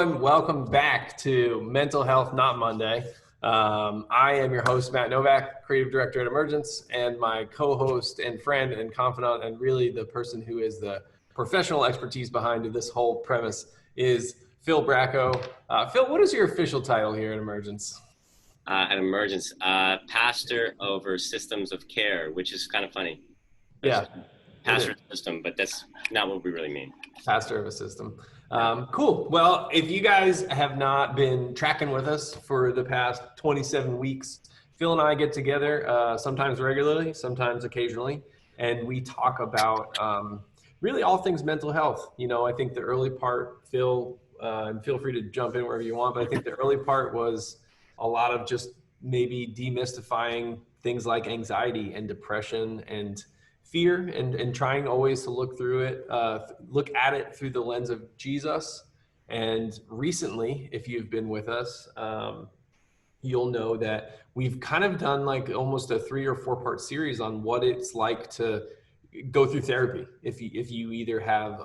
everyone. Welcome back to Mental Health Not Monday. I am your host, Matt Novak, Creative Director at Emergence, and my co-host and friend and confidant, and really the person who is the professional expertise behind this whole premise is Phil Bracco. Phil, what is your official title here at Emergence? At Emergence, pastor over systems of care, which is kind of funny. Yeah. Pastor of a system, but that's not what we really mean. Pastor of a system. Cool. Well, if you guys have not been tracking with us for the past 27 weeks, Phil and I get together sometimes regularly, sometimes occasionally, and we talk about really all things mental health. You know, I think the early part, Phil, and feel free to jump in wherever you want, but I think the early part was a lot of just maybe demystifying things like anxiety and depression and fear, and trying always to look at it through the lens of Jesus. And recently, if you've been with us, you'll know that we've kind of done like almost a 3 or 4 part series on what it's like to go through therapy. If you either have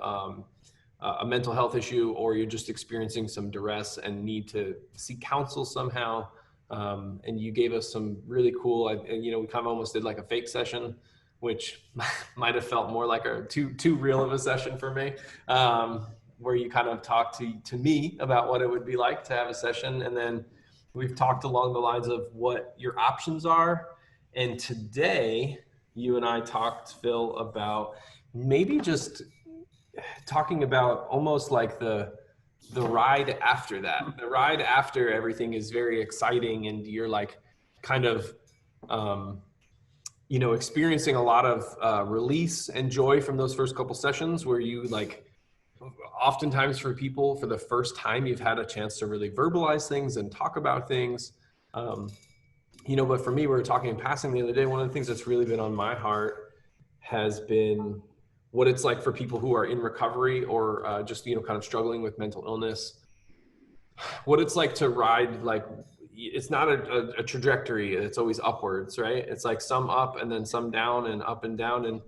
a mental health issue or you're just experiencing some duress and need to seek counsel somehow. And you gave us some really cool, and we kind of almost did like a fake session, which might have felt more like a too real of a session for me, where you kind of talked to me about what it would be like to have a session. And then we've talked along the lines of what your options are. And today, you and I talked, Phil, about maybe just talking about almost like the ride after that. The ride after everything is very exciting and you're like kind of, experiencing a lot of release and joy from those first couple sessions where you like, oftentimes for people, for the first time, you've had a chance to really verbalize things and talk about things. But for me, we were talking in passing the other day, one of the things that's really been on my heart has been what it's like for people who are in recovery or just, kind of struggling with mental illness, what it's like to ride, like, it's not a trajectory. It's always upwards, right? It's like some up and then some down and up and down. And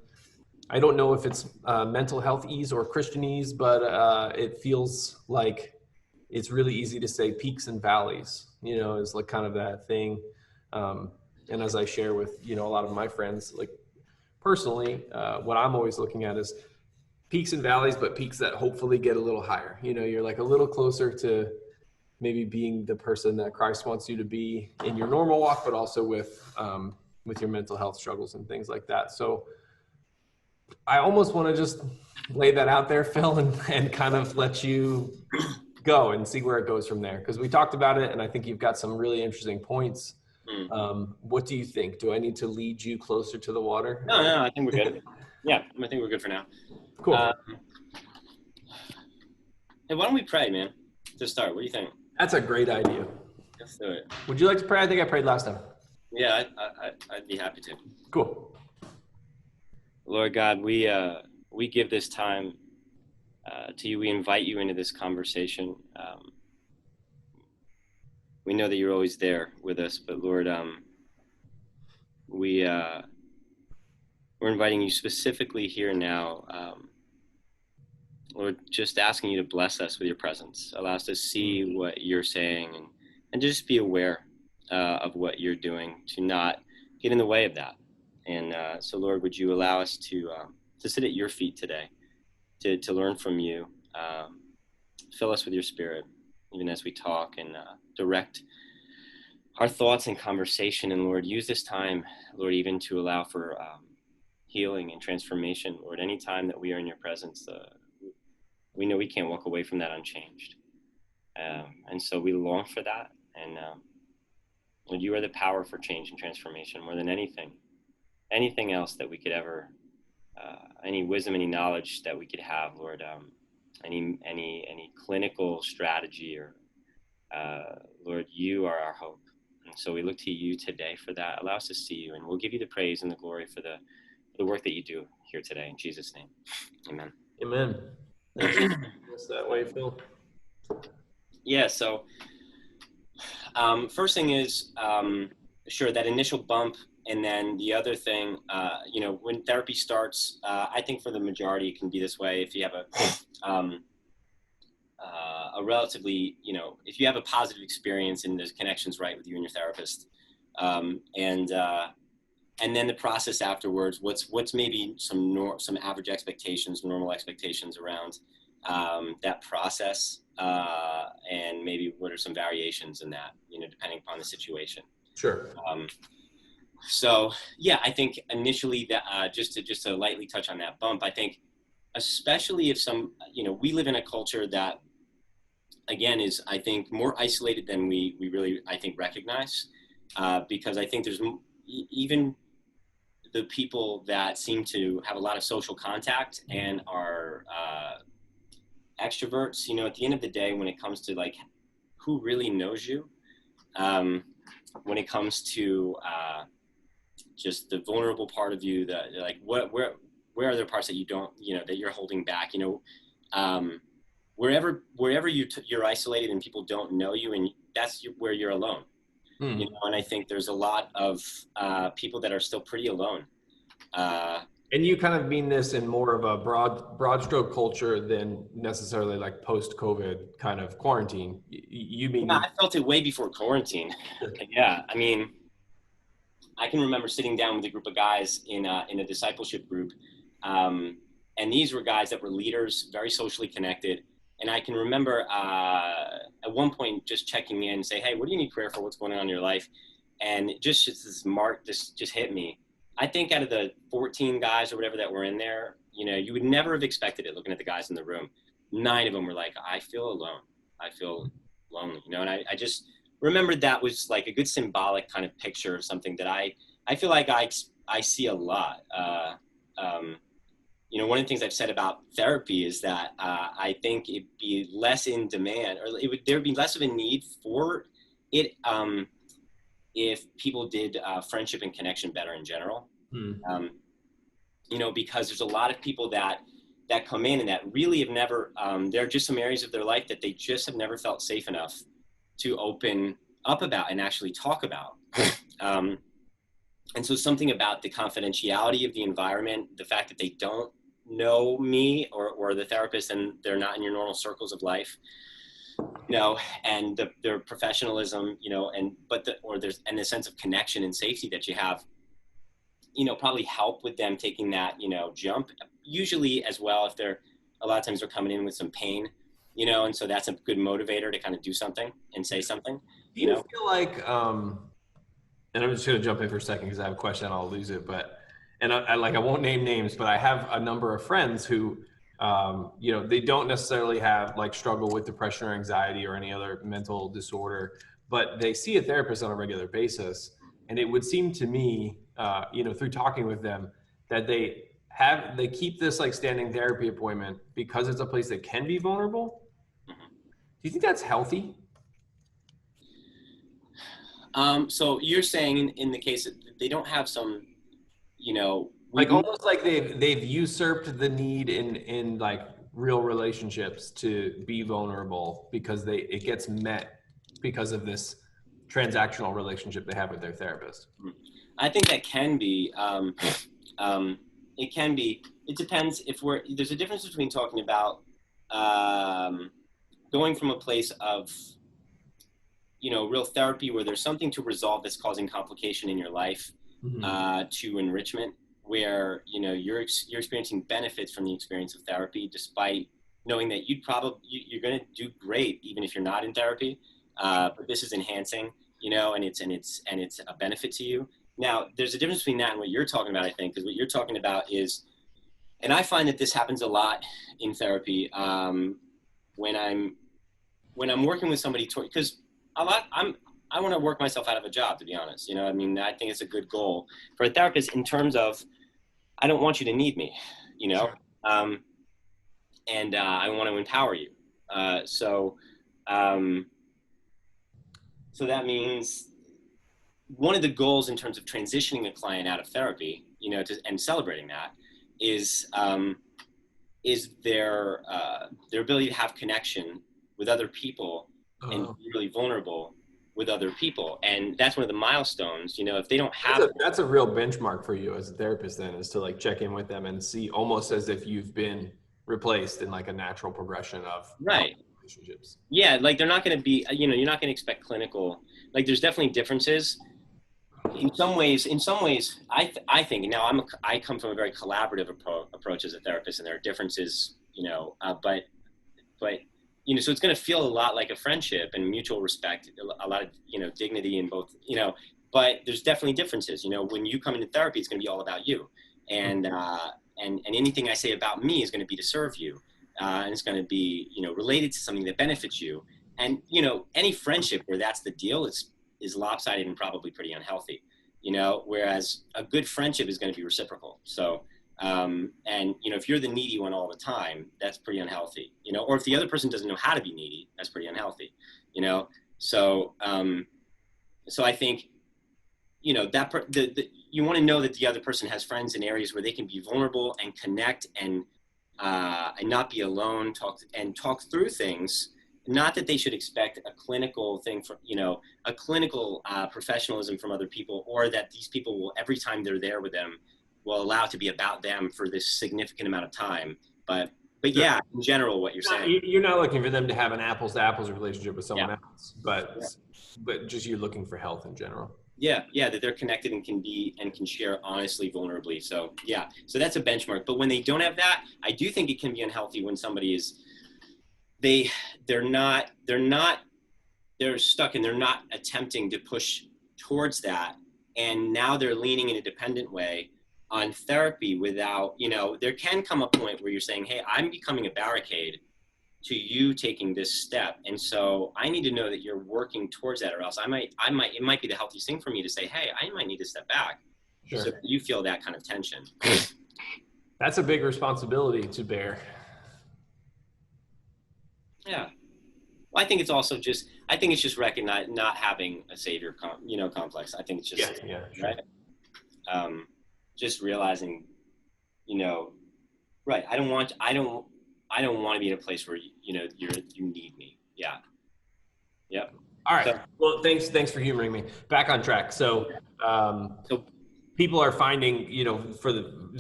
I don't know if it's mental health ease or Christianese, but it feels like it's really easy to say peaks and valleys, is like kind of that thing. And as I share with, a lot of my friends, like personally, what I'm always looking at is peaks and valleys, but peaks that hopefully get a little higher. You're like a little closer to maybe being the person that Christ wants you to be in your normal walk, but also with your mental health struggles and things like that. So I almost want to just lay that out there, Phil, and kind of let you go and see where it goes from there. Because we talked about it, and I think you've got some really interesting points. What do you think? Do I need to lead you closer to the water? No, I think we're good. Yeah, I think we're good for now. Cool. Hey, why don't we pray, man, to start? What do you think? That's a great idea. Let's do it. Would you like to pray? I think I prayed last time. Yeah, I'd be happy to. Cool. Lord God, we give this time to you. We invite you into this conversation. We know that you're always there with us, but Lord, we're inviting you specifically here now. Lord, just asking you to bless us with your presence. Allow us to see what you're saying and just be aware of what you're doing, to not get in the way of that. And so, Lord, would you allow us to sit at your feet today, to learn from you. Fill us with your spirit, even as we talk, and direct our thoughts and conversation. And Lord, use this time, Lord, even to allow for healing and transformation. Lord, any time that we are in your presence, we know we can't walk away from that unchanged. And so we long for that. And Lord, you are the power for change and transformation more than anything else that we could ever, any wisdom, any knowledge that we could have, Lord, any clinical strategy, or Lord, you are our hope. And so we look to you today for that. Allow us to see you, and we'll give you the praise and the glory for the work that you do here today. In Jesus' name, amen. Amen. That's that way, Phil. Yeah, so first thing is, sure, that initial bump. And then the other thing, when therapy starts, I think for the majority it can be this way. If you have a relatively, if you have a positive experience and there's connections right with you and your therapist, um, and uh, and then the process afterwards, what's maybe some average expectations, normal expectations around that process, and maybe what are some variations in that, depending upon the situation. Sure. Um, so yeah, I think initially that just to lightly touch on that bump, I think especially if we live in a culture that again is I think more isolated than we really I think recognize, because I think there's even the people that seem to have a lot of social contact and are extroverts. At the end of the day, when it comes to like who really knows you, um, when it comes to just the vulnerable part of you, that like where are there parts that you don't, that you're holding back, um, wherever you're isolated and people don't know you, and that's where you're alone. Hmm. And I think there's a lot of people that are still pretty alone. uh, And you kind of mean this in more of a broad stroke culture than necessarily like post COVID kind of quarantine. You yeah, mean I felt it way before quarantine. Yeah, I mean, I can remember sitting down with a group of guys in a discipleship group, um, and these were guys that were leaders, very socially connected. And I can remember at one point just checking in and say, "Hey, what do you need prayer for? What's going on in your life?" And just this mark, this just hit me. I think out of the 14 guys or whatever that were in there, you would never have expected it looking at the guys in the room. 9 of them were like, "I feel alone. I feel lonely," and I just remembered that was like a good symbolic kind of picture of something that I feel like I see a lot. Um, one of the things I've said about therapy is that I think it'd be less in demand, or there'd be less of a need for it, if people did friendship and connection better in general. Hmm. Um, because there's a lot of people that come in and that really have never. There are just some areas of their life that they just have never felt safe enough to open up about and actually talk about. Um, and so something about the confidentiality of the environment, the fact that they don't know me or the therapist and they're not in your normal circles of life, and their professionalism, and the sense of connection and safety that you have, probably help with them taking that, jump. Usually as well, if they're a lot of times they're coming in with some pain, and so that's a good motivator to kind of do something and say something, do you you know. feel like and I'm just going to jump in for a second because I have a question and I'll lose it. But, and I won't name names, but I have a number of friends who, they don't necessarily have like struggle with depression or anxiety or any other mental disorder, but they see a therapist on a regular basis. And it would seem to me, through talking with them, that they keep this like standing therapy appointment because it's a place that can be vulnerable. Do you think that's healthy? So you're saying in the case that they don't have some, Like we've almost like they've usurped the need in like real relationships to be vulnerable because it gets met because of this transactional relationship they have with their therapist. I think that can be, um, it can be, it depends if there's a difference between talking about, um, going from a place of, real therapy where there's something to resolve that's causing complication in your life, Mhm. to enrichment, where you're experiencing benefits from the experience of therapy, despite knowing that you're going to do great even if you're not in therapy. But this is enhancing, and it's a benefit to you. Now, there's a difference between that and what you're talking about, I think, because what you're talking about is, and I find that this happens a lot in therapy, when I'm working with somebody, because a lot I want to work myself out of a job, to be honest. I mean, I think it's a good goal for a therapist in terms of I don't want you to need me, you know, Sure. um, and I want to empower you. Uh, so, um, so that means one of the goals in terms of transitioning a client out of therapy, and celebrating that is their ability to have connection with other people and Oh, be really vulnerable with other people, and that's one of the milestones. If they don't that's have a that's a real benchmark for you as a therapist then is to like check in with them and see almost as if you've been replaced in like a natural progression of right, relationships. Yeah, like they're not going to be, you're not going to expect clinical, like there's definitely differences. In some ways, I think now I come from a very collaborative approach as a therapist, and there are differences, but so it's going to feel a lot like a friendship and mutual respect, a lot of dignity in both, but there's definitely differences. When you come into therapy, it's going to be all about you, and and anything I say about me is going to be to serve you, and it's going to be related to something that benefits you, and any friendship where that's the deal is lopsided and probably pretty unhealthy, whereas a good friendship is going to be reciprocal. So and if you're the needy one all the time, that's pretty unhealthy, or if the other person doesn't know how to be needy, that's pretty unhealthy, so so I think you want to know that the other person has friends in areas where they can be vulnerable and connect and not be alone, talk through things. Not that they should expect a clinical thing from, a clinical professionalism from other people, or that these people will, every time they're there with them, will allow it to be about them for this significant amount of time. But Sure. Yeah, in general, what you're saying. You're not looking for them to have an apples to apples relationship with someone Yeah. else, but just you're looking for health in general. Yeah, that they're connected and can share honestly, vulnerably. So yeah, so that's a benchmark. But when they don't have that, I do think it can be unhealthy when somebody is they're stuck and they're not attempting to push towards that, and now they're leaning in a dependent way on therapy without, there can come a point where you're saying, hey, I'm becoming a barricade to you taking this step, and so I need to know that you're working towards that, or else it might be the healthiest thing for me to say, hey, I might need to step back. Sure. So you feel that kind of tension. That's a big responsibility to bear. Yeah. Well, I think it's also just recognize not having a savior complex. I think it's just yeah, sure. Right. Just realizing, right. I don't want to be in a place where you need me. Yeah. Yep. All right. So, Well, thanks for humoring me. Back on track. So people are finding,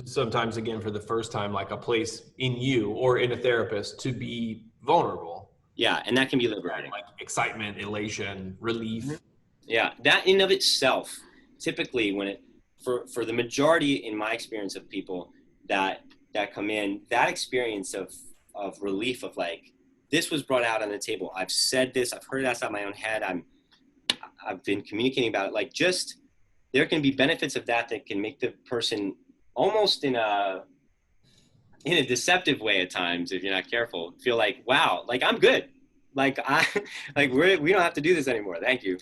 sometimes again for the first time, like a place in you or in a therapist to be vulnerable. Yeah, and that can be liberating. Like excitement, elation, relief. Mm-hmm. Yeah, that in of itself, typically for the majority, in my experience, of people that come in, that experience of relief, of like, this was brought out on the table. I've said this, I've heard it outside my own head. I've been communicating about it. Like, just, there can be benefits of that can make the person almost in a deceptive way at times, if you're not careful, feel like, wow, like I'm good. Like we don't have to do this anymore. Thank you.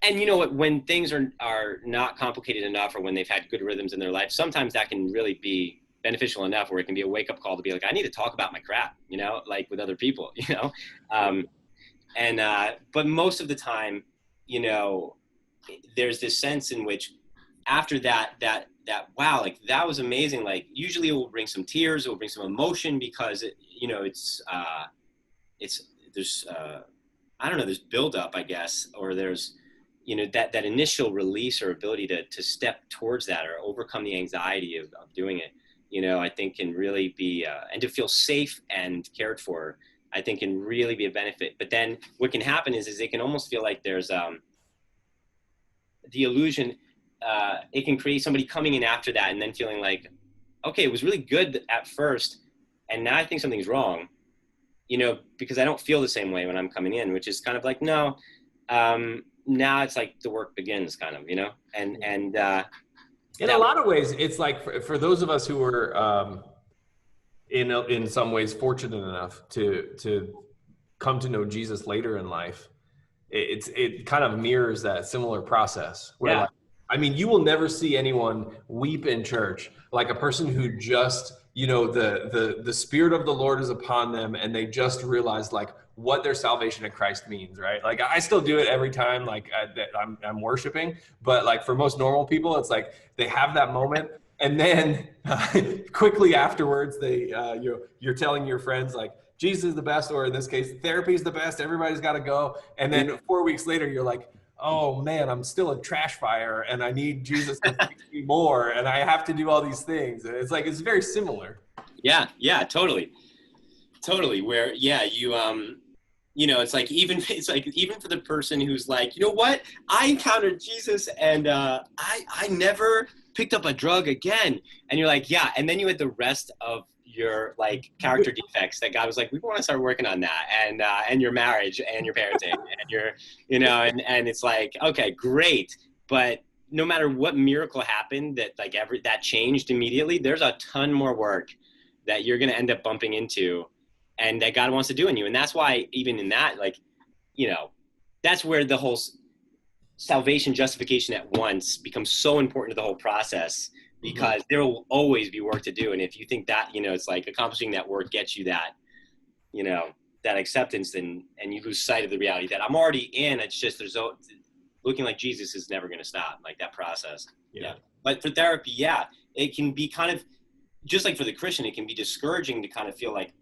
And you know what, when things are not complicated enough, or when they've had good rhythms in their life, sometimes that can really be beneficial enough where it can be a wake up call to be like, I need to talk about my crap, like with other people, but most of the time, there's this sense in which after that, wow, like that was amazing. Like usually it will bring some tears, it will bring some emotion, because there's I don't know, there's buildup, I guess, or there's, that initial release or ability to step towards that or overcome the anxiety of doing it, I think can really be, and to feel safe and cared for, I think can really be a benefit. But then what can happen is it can almost feel like there's the illusion, it can create somebody coming in after that and then feeling like, okay, it was really good at first, and now I think something's wrong, because I don't feel the same way when I'm coming in, which is kind of like, no, now it's like the work begins, kind of, and in a lot of ways, it's like for those of us who were in some ways fortunate enough to come to know Jesus later in life, it kind of mirrors that similar process where, yeah. like, I mean, you will never see anyone weep in church like a person who just, the Spirit of the Lord is upon them, and they just realize like what their salvation in Christ means, right? Like I still do it every time, like that I'm worshiping, but like for most normal people, it's like they have that moment, and then quickly afterwards, you're telling your friends like, Jesus is the best, or in this case, therapy is the best. Everybody's got to go, and then 4 weeks later, you're like, oh man, I'm still a trash fire, and I need Jesus to fix me more, and I have to do all these things. And it's like, it's very similar. Yeah, totally. Totally. Where, yeah, you know, it's like even for the person who's like, you know what, I encountered Jesus and I never picked up a drug again, and you're like, yeah, and then you had the rest of your like character defects that God was like, we want to start working on that, and your marriage and your parenting and your, you know, and it's like, okay, great, but no matter what miracle happened that like that changed immediately, there's a ton more work that you're going to end up bumping into and that God wants to do in you. And that's why even in that, like, you know, that's where the whole salvation justification at once becomes so important to the whole process, because there will always be work to do. And if you think that, you know, it's like accomplishing that work gets you that, you know, that acceptance, and you lose sight of the reality that I'm already in. It's just looking like Jesus is never going to stop, like that process. Yeah. But for therapy, yeah, it can be kind of just like for the Christian, it can be discouraging to kind of feel like,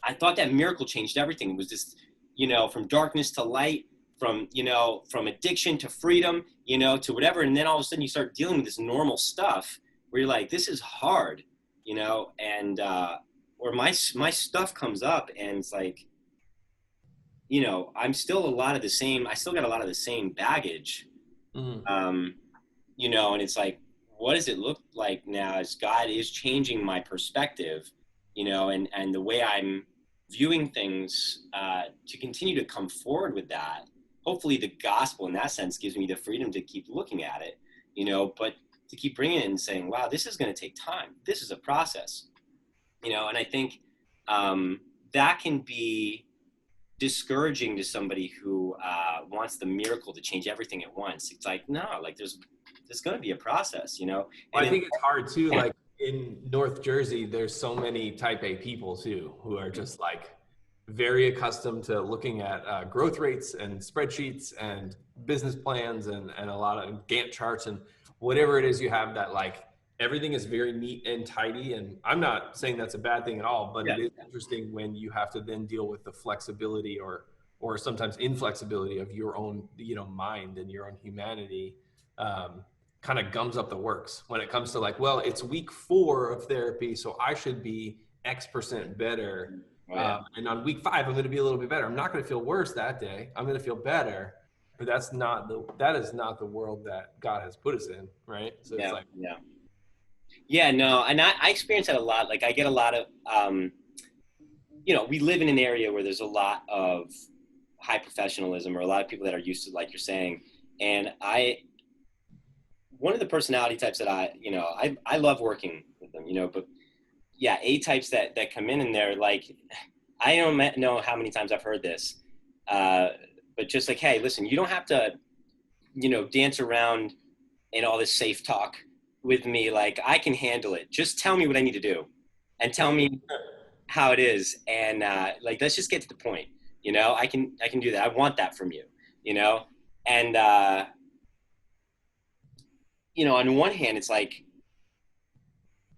I thought that miracle changed everything. It was just, you know, from darkness to light, from, you know, from addiction to freedom, you know, to whatever. And then all of a sudden you start dealing with this normal stuff where you're like, this is hard, you know, and, or my stuff comes up and it's like, you know, I'm still a lot of the same, I still got a lot of the same baggage, you know, and it's like, what does it look like now as God is changing my perspective, you know, and the way I'm viewing things, to continue to come forward with that. Hopefully the gospel in that sense gives me the freedom to keep looking at it, you know, but to keep bringing it and saying, wow, this is going to take time. This is a process, you know, and I think that can be discouraging to somebody who wants the miracle to change everything at once. It's like, no, like there's going to be a process, you know. Well, I think it's hard too. Like in North Jersey, there's so many type A people too, who are just like very accustomed to looking at growth rates and spreadsheets and business plans and a lot of Gantt charts and whatever it is you have, that like everything is very neat and tidy. And I'm not saying that's a bad thing at all, but it is interesting when you have to then deal with the flexibility or sometimes inflexibility of your own, you know, mind and your own humanity. Kind of gums up the works when it comes to like, well, it's week 4 of therapy, so I should be X% better. And on week 5, I'm going to be a little bit better. I'm not going to feel worse that day. I'm going to feel better. But that is not the world that God has put us in, right? So it's like, no, and I experience that a lot. Like I get a lot of, you know, we live in an area where there's a lot of high professionalism, or a lot of people that are used to, like you're saying, and one of the personality types that I love working with them, you know, but yeah, A types that come in and they're like, I don't know how many times I've heard this, but just like, hey, listen, you don't have to, you know, dance around in all this safe talk with me. Like I can handle it. Just tell me what I need to do and tell me how it is. And like, let's just get to the point, you know, I can do that. I want that from you, you know? And, you know, on one hand, it's like,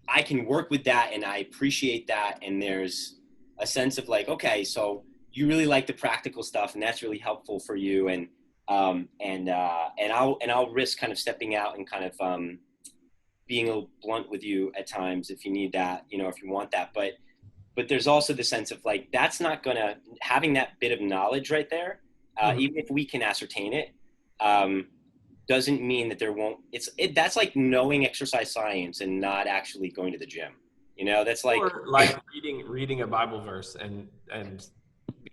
I can work with that and I appreciate that. And there's a sense of like, okay, so you really like the practical stuff and that's really helpful for you. And I'll risk kind of stepping out and kind of being a little blunt with you at times if you need that, you know, if you want that. But there's also the sense of like, that's not gonna, having that bit of knowledge right there, even if we can ascertain it, doesn't mean that there won't, that's like knowing exercise science and not actually going to the gym, you know. That's like, or like reading a Bible verse and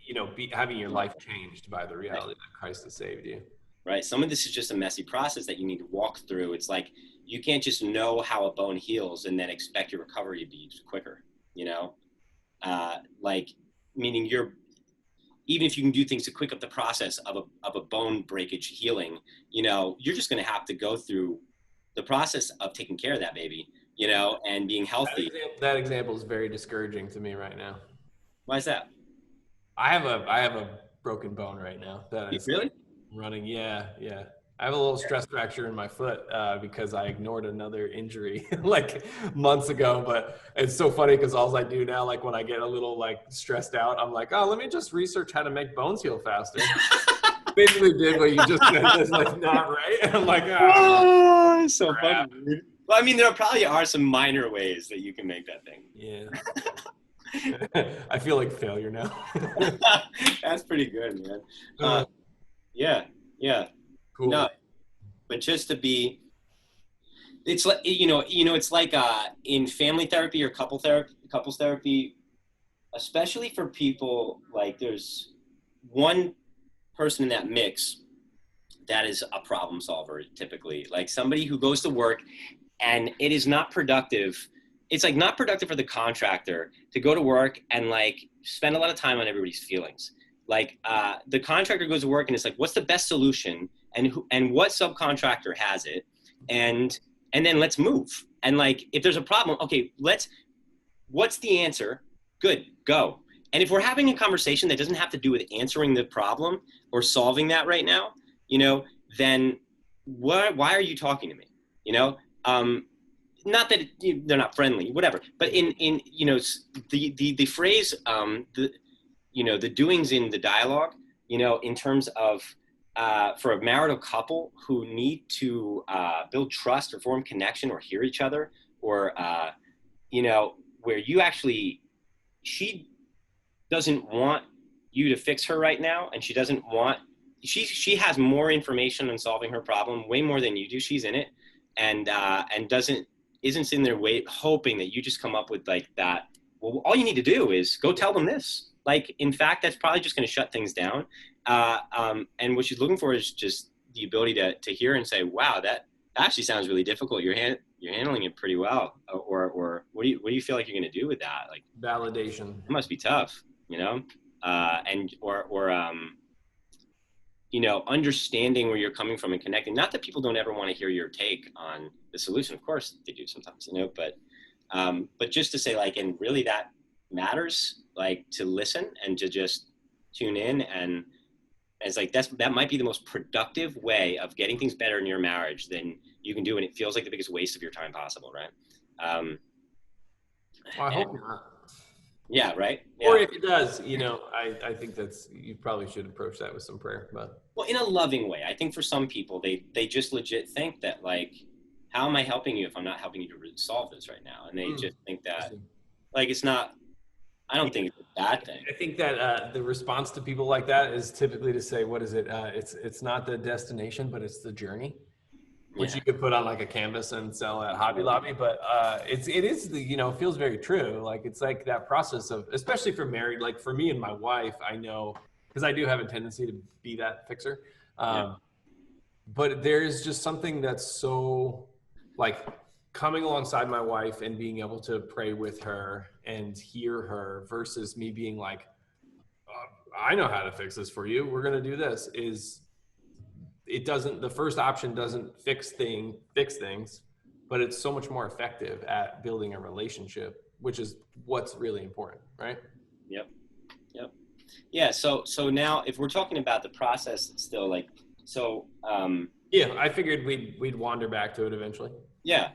you know, having your life changed by the reality that Christ has saved you. Right. Some of this is just a messy process that you need to walk through. It's like, you can't just know how a bone heals and then expect your recovery to be quicker, you know, like meaning even if you can do things to quick up the process of a bone breakage healing, you know, you're just going to have to go through the process of taking care of that baby, you know, and being healthy. That example is very discouraging to me right now. Why is that? I have a broken bone right now. That is really running. Yeah. I have a little stress fracture in my foot because I ignored another injury like months ago. But it's so funny because all I do now, like when I get a little like stressed out, I'm like, oh, let me just research how to make bones heal faster. Basically did what you just said. That's like not right. And I'm like, oh, it's so funny. Dude. Well, I mean, there probably are some minor ways that you can make that thing. Yeah. I feel like failure now. That's pretty good, man. Uh, Yeah, yeah. No, cool. but just to be, it's like it's like in family therapy or couples therapy, especially for people like there's one person in that mix that is a problem solver typically, like somebody who goes to work and it is not productive. It's like not productive for the contractor to go to work and like spend a lot of time on everybody's feelings. Like the contractor goes to work and it's like, what's the best solution, and what subcontractor has it, and and then let's move. And like if there's a problem, okay, what's the answer? Good, go. And if we're having a conversation that doesn't have to do with answering the problem or solving that right now, then why are you talking to me? You know, um, not that they're not friendly, whatever. But in the phrase the doings in the dialogue, in terms of for a marital couple who need to build trust or form connection or hear each other, or where you actually she doesn't want you to fix her right now, and she doesn't want she has more information on solving her problem, way more than you do. She's in it, and doesn't isn't sitting there hoping that you just come up with like that. Well, all you need to do is go tell them this. Like, in fact, that's probably just going to shut things down. And what she's looking for is just the ability to hear and say, "Wow, that actually sounds really difficult. You're handling it pretty well." Or what do you feel like you're going to do with that? Like, Validation. it must be tough, and understanding where you're coming from and connecting. Not that people don't ever want to hear your take on the solution. Of course they do sometimes, but just to say, like, and really that matters, like, to listen and to just tune in. And it's like, that might be the most productive way of getting things better in your marriage than you can do. And it feels like the biggest waste of your time possible. Right. Well, I hope not. Yeah. Right. Or Yeah. if it does, I think you probably should approach that with some prayer. But Well, in a loving way. I think for some people, they just legit think that, like, how am I helping you if I'm not helping you to solve this right now? And they just think that, like, it's not. I don't think it's a bad thing. I think that the response to people like that is typically to say, "What is it? It's not the destination, but it's the journey," which Yeah. you could put on like a canvas and sell at Hobby Lobby. But it is feels very true. Like, it's like that process of, especially for married, like for me and my wife, I know, because I do have a tendency to be that fixer. Yeah. But there's just something that's so, like, coming alongside my wife and being able to pray with her and hear her versus me being like, I know how to fix this for you. We're going to do this. The first option doesn't fix things, but it's so much more effective at building a relationship, which is what's really important. Right. Yep. Yep. Yeah. So now, if we're talking about the process still, like, Yeah, I figured we'd wander back to it eventually. yeah.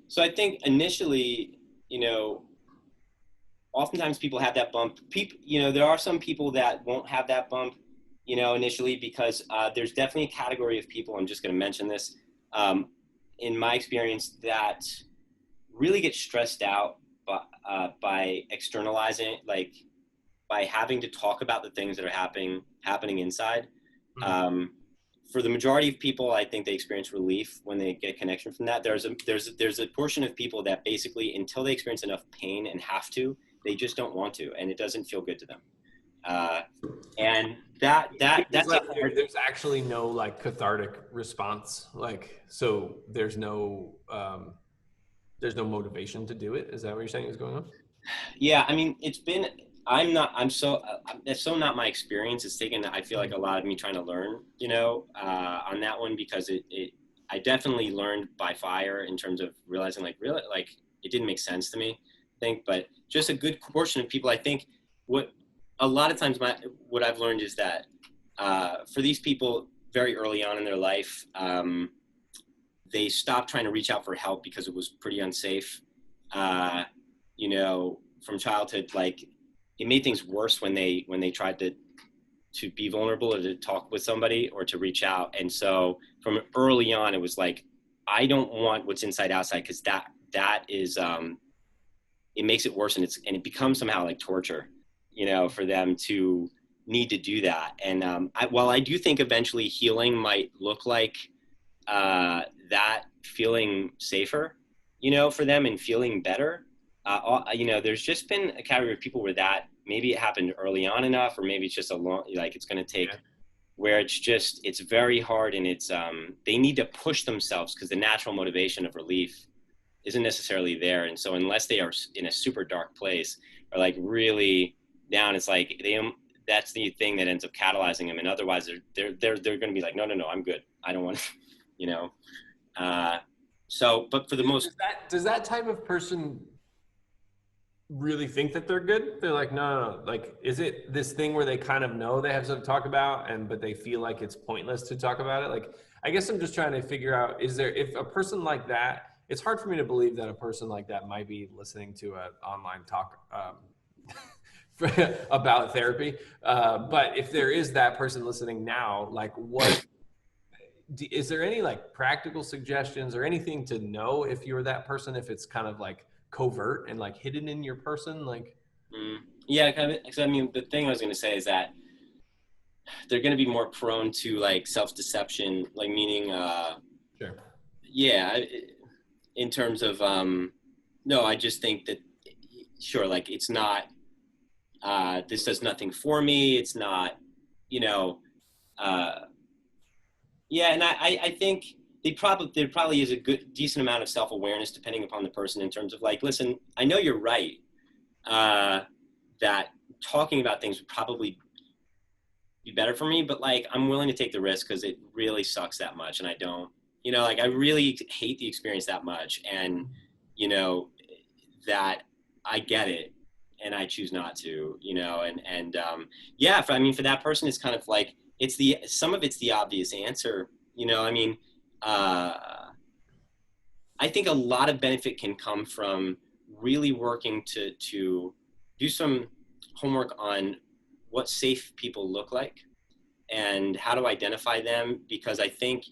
So I think initially, oftentimes people have that bump. There are some people that won't have that bump, initially, because there's definitely a category of people. I'm just going to mention this. In my experience, that really get stressed out by externalizing, like, by having to talk about the things that are happening inside. Mm-hmm. For the majority of people, I think they experience relief when they get connection from that. There's a portion of people that basically, until they experience enough pain and have to, they just don't want to, and it doesn't feel good to them. And that's like, there's actually no, like, cathartic response. Like, so there's no motivation to do it. Is that what you're saying is going on? Yeah. I mean, that's so not my experience. It's taken, I feel like, a lot of me trying to learn, on that one, because I definitely learned by fire in terms of realizing, like, really, like, it didn't make sense to me, I think. But just a good portion of people, I think, a lot of times what I've learned is that for these people very early on in their life, they stopped trying to reach out for help because it was pretty unsafe. From childhood, like, it made things worse when they tried to be vulnerable or to talk with somebody or to reach out. And so from early on, it was like, I don't want what's inside outside, because that is it makes it worse, and it becomes somehow like torture, for them to need to do that. And while I do think eventually healing might look like that feeling safer, for them and feeling better. There's just been a category of people where that maybe it happened early on enough, or maybe it's just a long, like it's going to take, where it's very hard, and they need to push themselves because the natural motivation of relief isn't necessarily there. And so unless they are in a super dark place or like really down, it's like that's the thing that ends up catalyzing them. And otherwise they're going to be like, no, I'm good. I don't want to, you know? But for the most, does that type of person really think that they're good? They're like, no. Like, is it this thing where they kind of know they have something to talk about, but they feel like it's pointless to talk about it? Like, I guess I'm just trying to figure out, if a person like that, it's hard for me to believe that a person like that might be listening to an online talk about therapy. But if there is that person listening now, like is there any like practical suggestions or anything to know if you're that person, if it's kind of like covert and like hidden in your person? Like, yeah, kind of. Cause I mean, the thing I was going to say is that they're going to be more prone to like self-deception, like meaning, sure. Yeah, in terms of, no, I just think that, sure, like it's not, this does nothing for me. It's not, yeah. And I think there probably is a decent amount of self-awareness depending upon the person in terms of like, listen, I know you're right, that talking about things would probably be better for me, but like, I'm willing to take the risk because it really sucks that much. And I don't, like I really hate the experience that much. And, that I get it and I choose not to, yeah, for that person, it's kind of like, some of it's the obvious answer, I think a lot of benefit can come from really working to do some homework on what safe people look like and how to identify them, because I think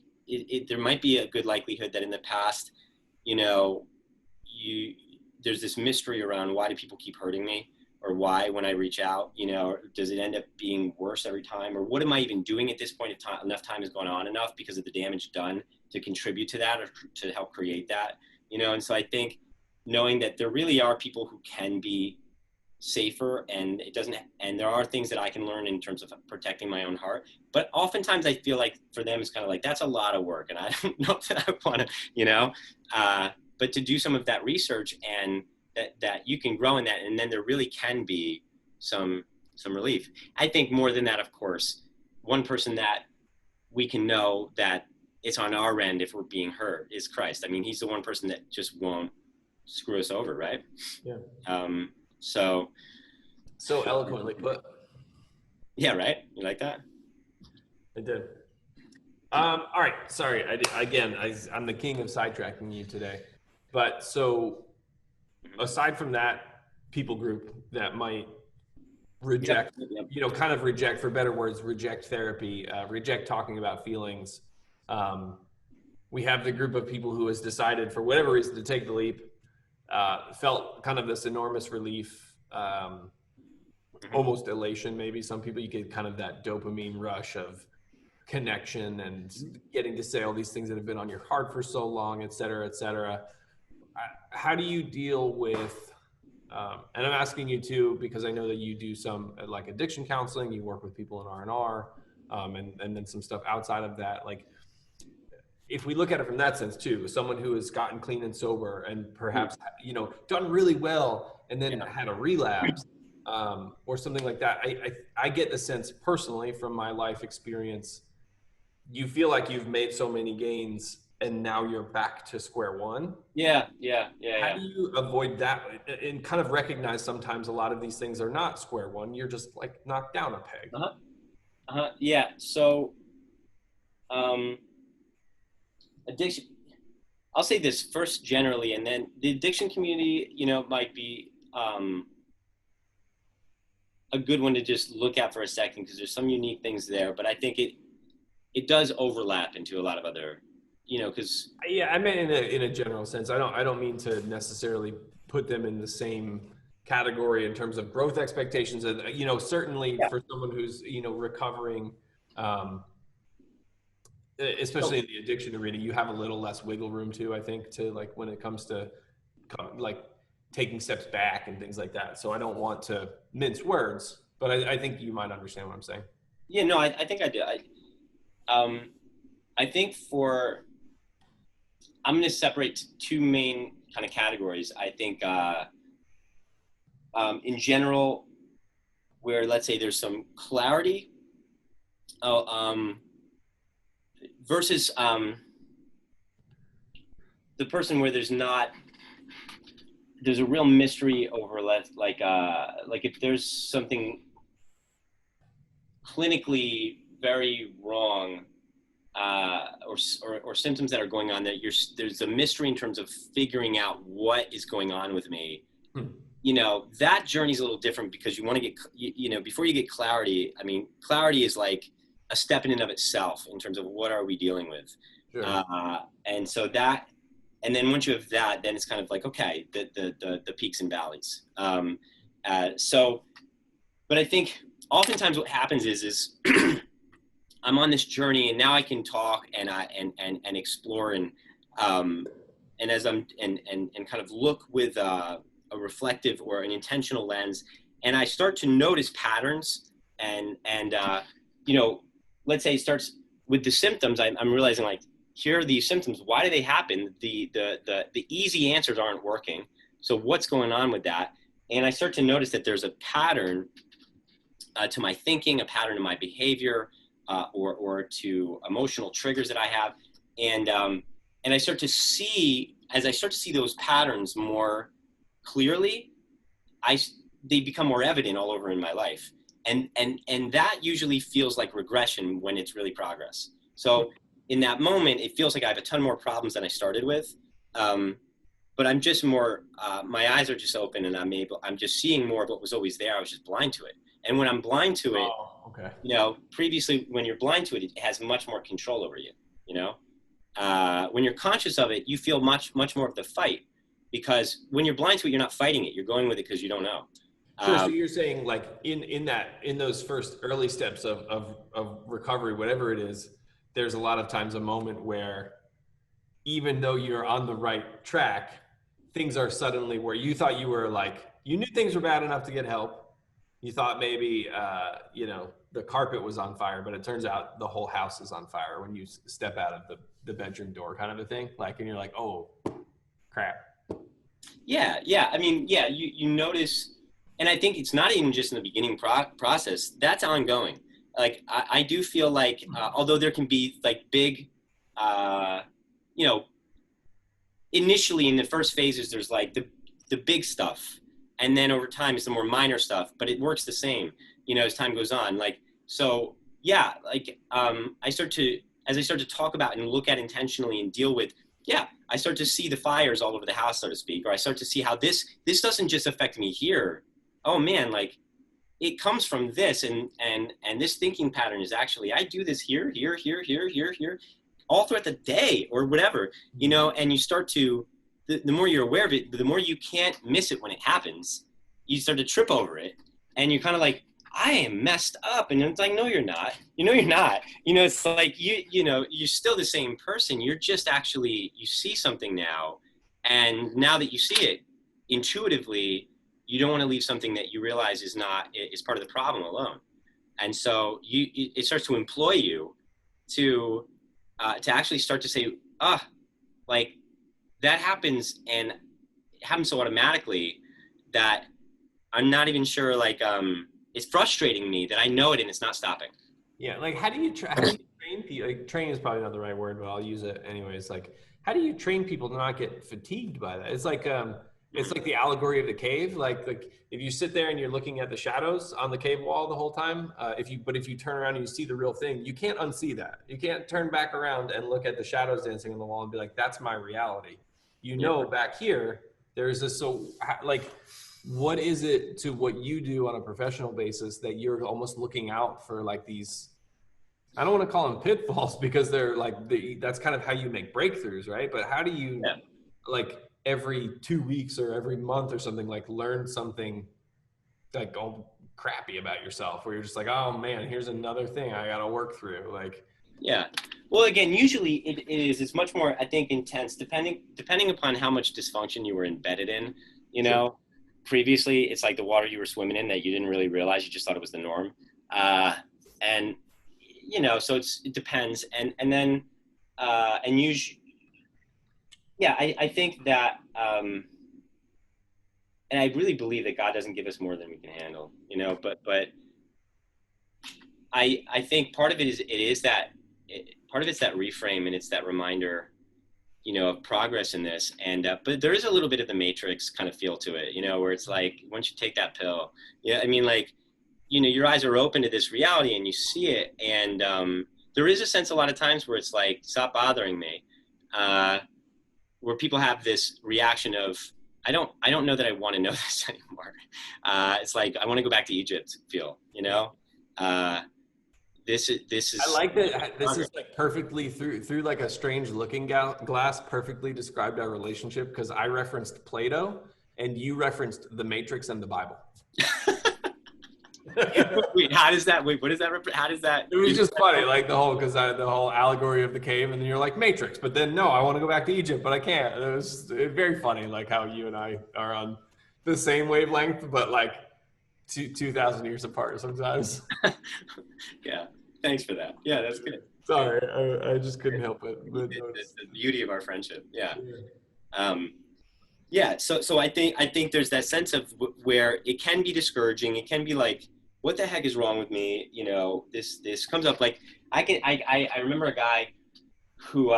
there might be a good likelihood that in the past, there's this mystery around why do people keep hurting me, or why when I reach out, does it end up being worse every time, or what am I even doing at this point of time? Enough time has gone on enough because of the damage done to contribute to that or to help create that, and so I think knowing that there really are people who can be safer, and there are things that I can learn in terms of protecting my own heart, but oftentimes I feel like for them it's kind of like, that's a lot of work and I don't know that I want to, but to do some of that research and that you can grow in that, and then there really can be some relief. I think more than that, of course, one person that we can know that it's on our end if we're being hurt is Christ. I mean, he's the one person that just won't screw us over, right? Yeah. So eloquently put. Yeah, right? You like that? I did. All right. Sorry. I'm the king of sidetracking you today. But so aside from that people group that might reject, kind of reject, for better words, reject therapy, reject talking about feelings. We have the group of people who has decided for whatever reason to take the leap, felt kind of this enormous relief, almost elation. Maybe some people, you get kind of that dopamine rush of connection and getting to say all these things that have been on your heart for so long, et cetera, et cetera. How do you deal with, and I'm asking you too, because I know that you do some like addiction counseling, you work with people in R&R, and then some stuff outside of that. Like, if we look at it from that sense too, someone who has gotten clean and sober and perhaps, done really well and then had a relapse, or something like that. I get the sense personally from my life experience, you feel like you've made so many gains and now you're back to square one. Yeah. How do you avoid that and kind of recognize sometimes a lot of these things are not square one? You're just like knocked down a peg. Yeah. So, addiction, I'll say this first generally, and then the addiction community, might be, a good one to just look at for a second, because there's some unique things there, but I think it does overlap into a lot of other, because I meant in a general sense. I don't mean to necessarily put them in the same category in terms of growth expectations. And, certainly Yeah. for someone who's, recovering, um, So, especially in the addiction arena, you have a little less wiggle room too, I think, to like when it comes to like taking steps back and things like that. So I don't want to mince words, but I think you might understand what I'm saying. yeah, no, I think I do. Um, I think I'm going to separate two main kind of categories. I think in general, where let's say there's some clarity, oh, versus the person where there's a real mystery over like if there's something clinically very wrong or symptoms that are going on that there's a mystery in terms of figuring out what is going on with me. Hmm. That journey is a little different because you want to get, before you get clarity, I mean, clarity is like a step in and of itself in terms of what are we dealing with. Sure. And so that, and then once you have that, then it's kind of like, okay, the peaks and valleys. But I think oftentimes what happens is I'm on this journey and now I can talk and explore and as I'm and kind of look with a reflective or an intentional lens, and I start to notice patterns and let's say it starts with the symptoms. I'm realizing like, here are these symptoms. Why do they happen? The easy answers aren't working. So what's going on with that? And I start to notice that there's a pattern to my thinking, a pattern in my behavior, or to emotional triggers that I have, and I start to see, as I start to see those patterns more clearly, they become more evident all over in my life, and that usually feels like regression when it's really progress. So in that moment, it feels like I have a ton more problems than I started with, but I'm just more, my eyes are just open, and I'm just seeing more of what was always there. I was just blind to it. And when I'm blind to it, Okay. previously when you're blind to it, it has much more control over you. When you're conscious of it, you feel much more of the fight, because when you're blind to it, you're not fighting it. You're going with it because you don't know. Sure. So you're saying like in those first early steps of recovery, whatever it is, there's a lot of times a moment where even though you're on the right track, things are suddenly where you thought you were like, you knew things were bad enough to get help. You thought maybe, the carpet was on fire, but it turns out the whole house is on fire when you step out of the bedroom door, kind of a thing. Like, and you're like, oh, crap. Yeah. I mean, yeah, you notice, and I think it's not even just in the beginning process. That's ongoing. Like, I do feel like, although there can be like big, initially in the first phases, there's like the big stuff. And then over time, it's the more minor stuff, but it works the same, as time goes on. Like, so yeah, like, as I start to talk about and look at intentionally and deal with, yeah, I start to see the fires all over the house, so to speak, or I start to see how this doesn't just affect me here. Oh man, like, it comes from this, and this thinking pattern is actually, I do this here, all throughout the day or whatever, and you start to, the more you're aware of it, the more you can't miss it when it happens. You start to trip over it, and you're kind of like, I am messed up. And it's like, no, you're not. You're not. It's like, you're still the same person. You're just actually, you see something now. And now that you see it intuitively, you don't want to leave something that you realize is part of the problem alone. And so it starts to employ you to actually start to say, like, that happens, and it happens so automatically that I'm not even sure, like, it's frustrating me that I know it and it's not stopping. Yeah. Like, how do you train people? Like, train is probably not the right word, but I'll use it anyways. Like, how do you train people to not get fatigued by that? It's like the allegory of the cave. Like if you sit there and you're looking at the shadows on the cave wall the whole time, if you turn around and you see the real thing, you can't unsee that. You can't turn back around and look at the shadows dancing on the wall and be like, that's my reality. Back here, there's this, so like, what is it to what you do on a professional basis that you're almost looking out for, like, these, I don't want to call them pitfalls because they're like, that's kind of how you make breakthroughs, right? But how do you, Yeah. like, every 2 weeks or every month or something, like learn something like all crappy about yourself where you're just like, oh man, here's another thing I got to work through. Like, Yeah. Well, again, usually it's much more, I think, intense depending upon how much dysfunction you were embedded in, you sure. know. Previously, it's like the water you were swimming in that you didn't really realize, you just thought it was the norm. Uh, and so it depends. And then and usually, yeah, I think that and I really believe that God doesn't give us more than we can handle, but I think part of it is that part of it's that reframe, and it's that reminder, of progress in this. And but there is a little bit of the Matrix kind of feel to it, where it's like once you take that pill, yeah, I mean, like, your eyes are open to this reality and you see it, and there is a sense a lot of times where it's like, stop bothering me, where people have this reaction of, I don't know that I want to know this anymore. It's like, I want to go back to Egypt feel, uh, this I is like that. This is like perfectly through like a strange looking glass, perfectly described our relationship because I referenced Plato and you referenced the Matrix and the Bible. Wait, what is that? How does that? It was just funny, like the whole allegory of the cave, and then you're like Matrix, but then no, I want to go back to Egypt, but I can't. It was very funny, like how you and I are on the same wavelength, but like 2,000 years apart sometimes. Yeah, thanks for that. Yeah, that's good. Sorry, I just couldn't help it. But The beauty of our friendship. Yeah. yeah. Um, yeah. So I think there's that sense of where it can be discouraging. It can be like, what the heck is wrong with me? This comes up like, I remember a guy who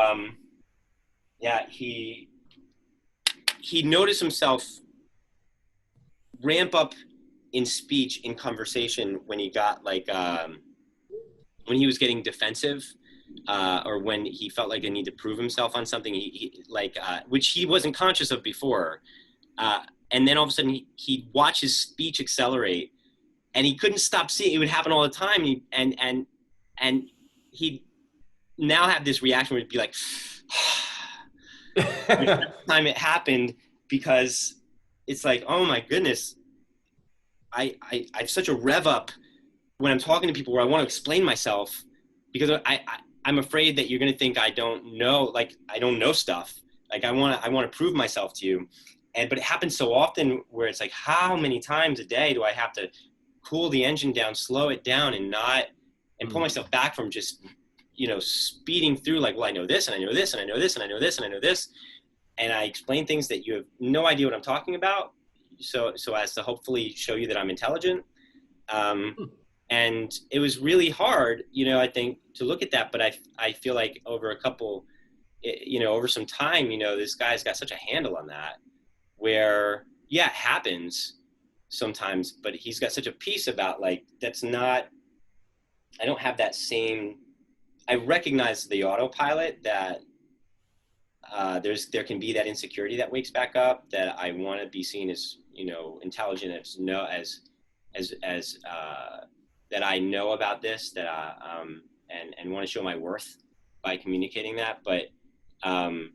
yeah, he noticed himself ramp up in speech, in conversation, when he got like when he was getting defensive, or when he felt like a need to prove himself on something, he like which he wasn't conscious of before, uh, and then all of a sudden he'd watch his speech accelerate, and he couldn't stop seeing it. Would happen all the time, and he'd now have this reaction where he'd be like, every time it happened, because it's like, oh my goodness, I have such a rev up when I'm talking to people where I want to explain myself, because I'm afraid that you're going to think I don't know, like I don't know stuff. Like I want to prove myself to you. But it happens so often where it's like, how many times a day do I have to cool the engine down, slow it down, and pull myself back from just, speeding through, like, well, I know this and I know this and I know this and I know this and I know this. And I explain things that you have no idea what I'm talking about. So as to hopefully show you that I'm intelligent. And it was really hard, I think, to look at that. But I feel like over a couple, over some time, this guy's got such a handle on that, where, yeah, it happens sometimes, but he's got such a peace about, like, that's not, I don't have that same, I recognize the autopilot that there can be that insecurity that wakes back up, that I want to be seen as, intelligent, as that I know about this, that and want to show my worth by communicating that. But I'm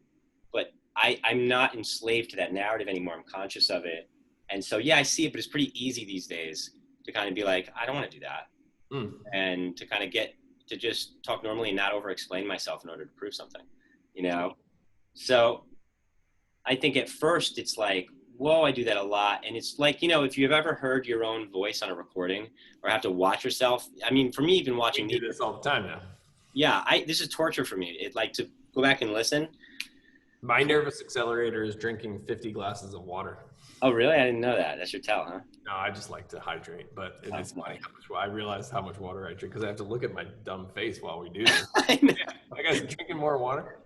not enslaved to that narrative anymore. I'm conscious of it. And so, yeah, I see it, but it's pretty easy these days to kind of be like, I don't want to do that. And to kind of get to just talk normally and not over explain myself in order to prove something, So I think at first it's like, whoa, I do that a lot. And it's like, if you've ever heard your own voice on a recording or have to watch yourself, I mean, for me, even watching do this all the time now. Yeah, this is torture for me. It, like, to go back and listen. My nervous accelerator is drinking 50 glasses of water. Oh, really? I didn't know that. That's your tell, huh? No, I just like to hydrate, but it's funny how much I realize how much water I drink because I have to look at my dumb face while we do this. I know. Yeah, my guy's drinking more water.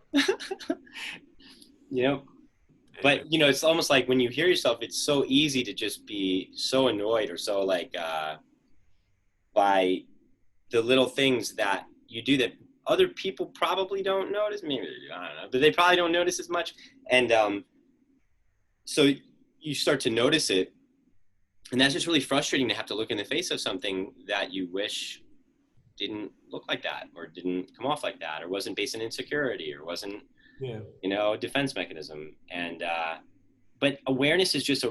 But it's almost like when you hear yourself, it's so easy to just be so annoyed or so like by the little things that you do that other people probably don't notice. Maybe, I don't know, but they probably don't notice as much. And so you start to notice it, and that's just really frustrating to have to look in the face of something that you wish didn't look like that, or didn't come off like that, or wasn't based on insecurity, or wasn't, a defense mechanism. And but awareness is just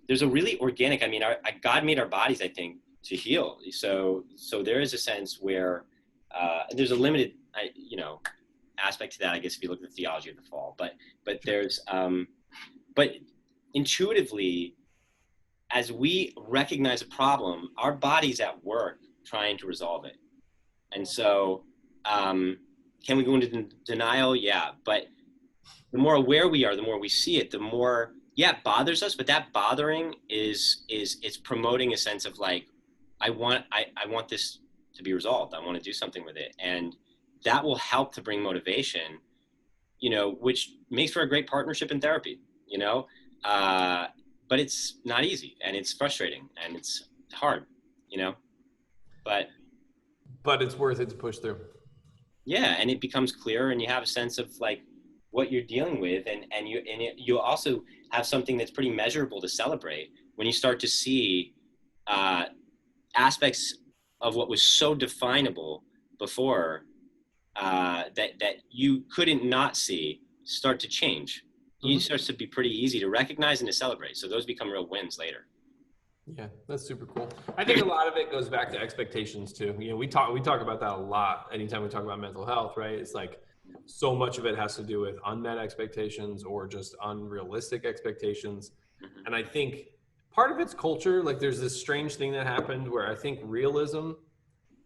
there's a really organic, I mean, God made our bodies, I think, to heal. So there is a sense where there's a limited, aspect to that, I guess, if you look at the theology of the fall, but there's, but intuitively, as we recognize a problem, our body's at work trying to resolve it. And so, can we go into denial? Yeah. But the more aware we are, the more we see it, the more, yeah, it bothers us. But that bothering is it's promoting a sense of like, I want this to be resolved. I want to do something with it. And that will help to bring motivation, which makes for a great partnership in therapy, but it's not easy, and it's frustrating, and it's hard, but it's worth it to push through. yeah, and it becomes clearer, and you have a sense of like what you're dealing with, and you also have something that's pretty measurable to celebrate when you start to see aspects of what was so definable before that you couldn't not see start to change. It starts to be pretty easy to recognize and to celebrate. So those become real wins later. Yeah, that's super cool. I think a lot of it goes back to expectations too. We talk about that a lot anytime we talk about mental health, right? It's like so much of it has to do with unmet expectations or just unrealistic expectations. And I think part of it's culture. Like there's this strange thing that happened where I think realism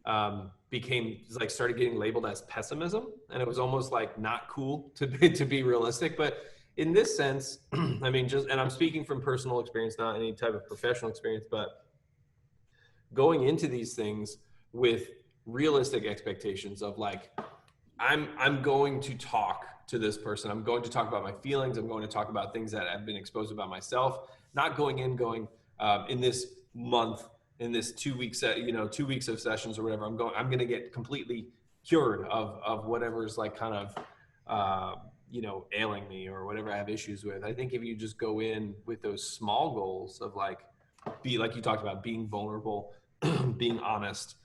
started getting labeled as pessimism, and it was almost like not cool to be realistic. But in this sense, I mean, and I'm speaking from personal experience, not any type of professional experience, but going into these things with realistic expectations of like, I'm going to talk to this person. I'm going to talk about my feelings. I'm going to talk about things that I've been exposed about myself, not going in this month, in this 2 weeks, 2 weeks of sessions or whatever, I'm going to get completely cured of whatever's like kind of, ailing me or whatever I have issues with. I think if you just go in with those small goals of like you talked about, being vulnerable, being honest,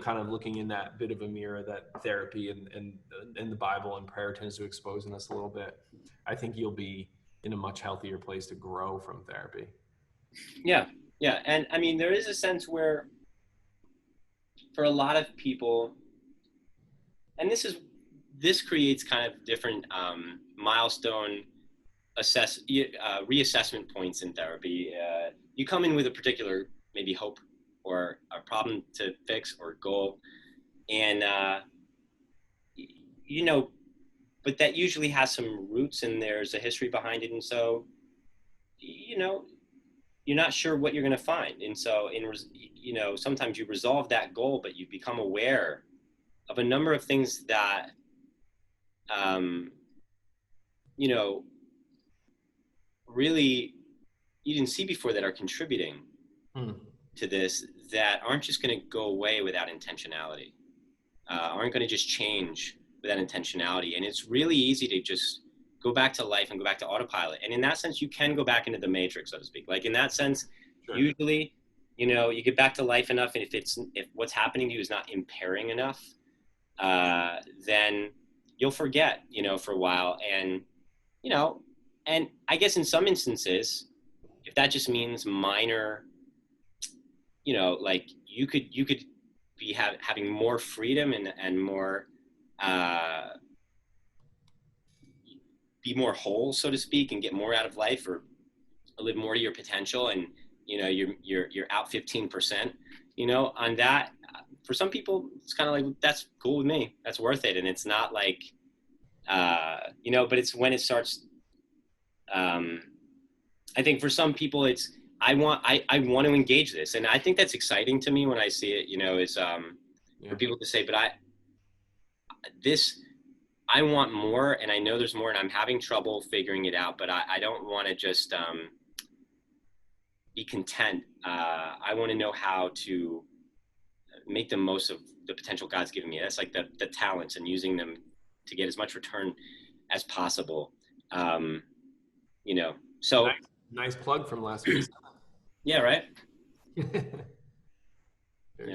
kind of looking in that bit of a mirror that therapy and the Bible and prayer tends to expose in us a little bit, I think you'll be in a much healthier place to grow from therapy. Yeah. Yeah. And I mean, there is a sense where for a lot of people, and this creates kind of different milestone reassessment points in therapy. You come in with a particular maybe hope or a problem to fix or goal, and but that usually has some roots and there's a history behind it, and so you're not sure what you're going to find, and so sometimes you resolve that goal, but you become aware of a number of things that really you didn't see before that are contributing to this, that aren't just going to go away without intentionality, aren't going to just change without intentionality. And it's really easy to just go back to life and go back to autopilot. And in that sense, you can go back into the matrix, so to speak. Like in that sense, sure. Usually, you get back to life enough, and if what's happening to you is not impairing enough, then you'll forget, for a while. And, and I guess in some instances, if that just means minor, like you could be having more freedom and more, be more whole, so to speak, and get more out of life, or live more to your potential, and you're out 15%, on that. For some people, it's kind of like, that's cool with me. That's worth it. And it's not like, but it's when it starts, I think for some people it's, I want to engage this. And I think that's exciting to me when I see it, is for people to say, but I want more, and I know there's more, and I'm having trouble figuring it out, but I don't want to just be content. I want to know how to make the most of the potential God's given me. That's like the talents, and using them to get as much return as possible. So nice plug from last week. Yeah, right. Very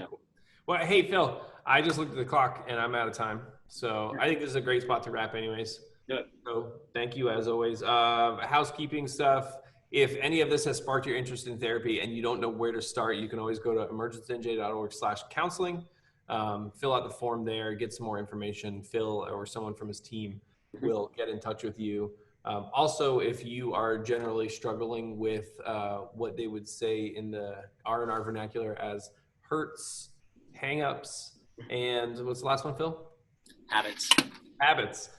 cool. Well, hey Phil, I just looked at the clock and I'm out of time, so I think this is a great spot to wrap anyways. Good. So thank you as always. Housekeeping stuff. If any of this has sparked your interest in therapy and you don't know where to start, you can always go to emergencenj.org/counseling. Fill out the form there, get some more information. Phil or someone from his team Mhm. will get in touch with you. Also, if you are generally struggling with what they would say in the R&R vernacular as hurts, hangups, and what's the last one, Phil? Habits. Habits.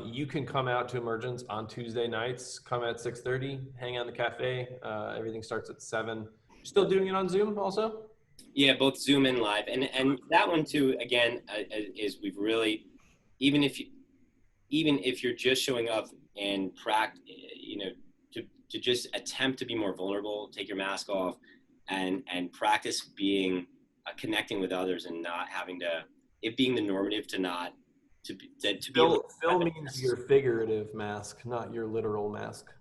You can come out to Emergence on Tuesday nights. Come at 6:30. Hang out in the cafe. Everything starts at 7. Still doing it on Zoom, also. Yeah, both Zoom and live, and that one too. Again, is we've really, even if you, even if you're just showing up and to just attempt to be more vulnerable, take your mask off, and practice being connecting with others and not having to it being the normative to not to be able to Phil means your figurative mask, not your literal mask.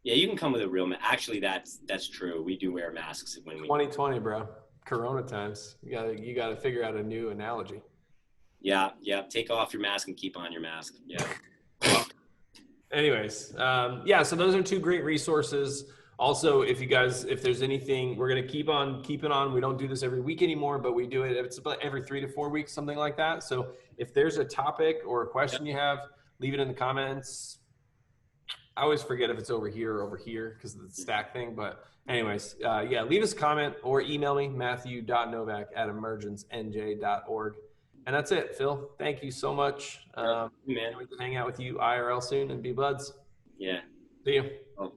yeah, you can come with a real mask. Actually, that's true. We do wear masks when we 2020, bro. Corona times. You gotta figure out a new analogy. yeah, take off your mask and keep on your mask. Yeah. Anyways, yeah, so those are two great resources. Also, if there's anything, we're going to keep on keeping on. We don't do this every week anymore, but we do it. It's about every 3 to 4 weeks, something like that. So if there's a topic or a question you have, leave it in the comments. I always forget if it's over here or over here because of the stack thing. But anyways, yeah, leave us a comment or email me, matthew.novak@emergencenj.org. And that's it, Phil. Thank you so much. Man. Can't wait to hang out with you IRL soon and be buds. Yeah. See you. Oh.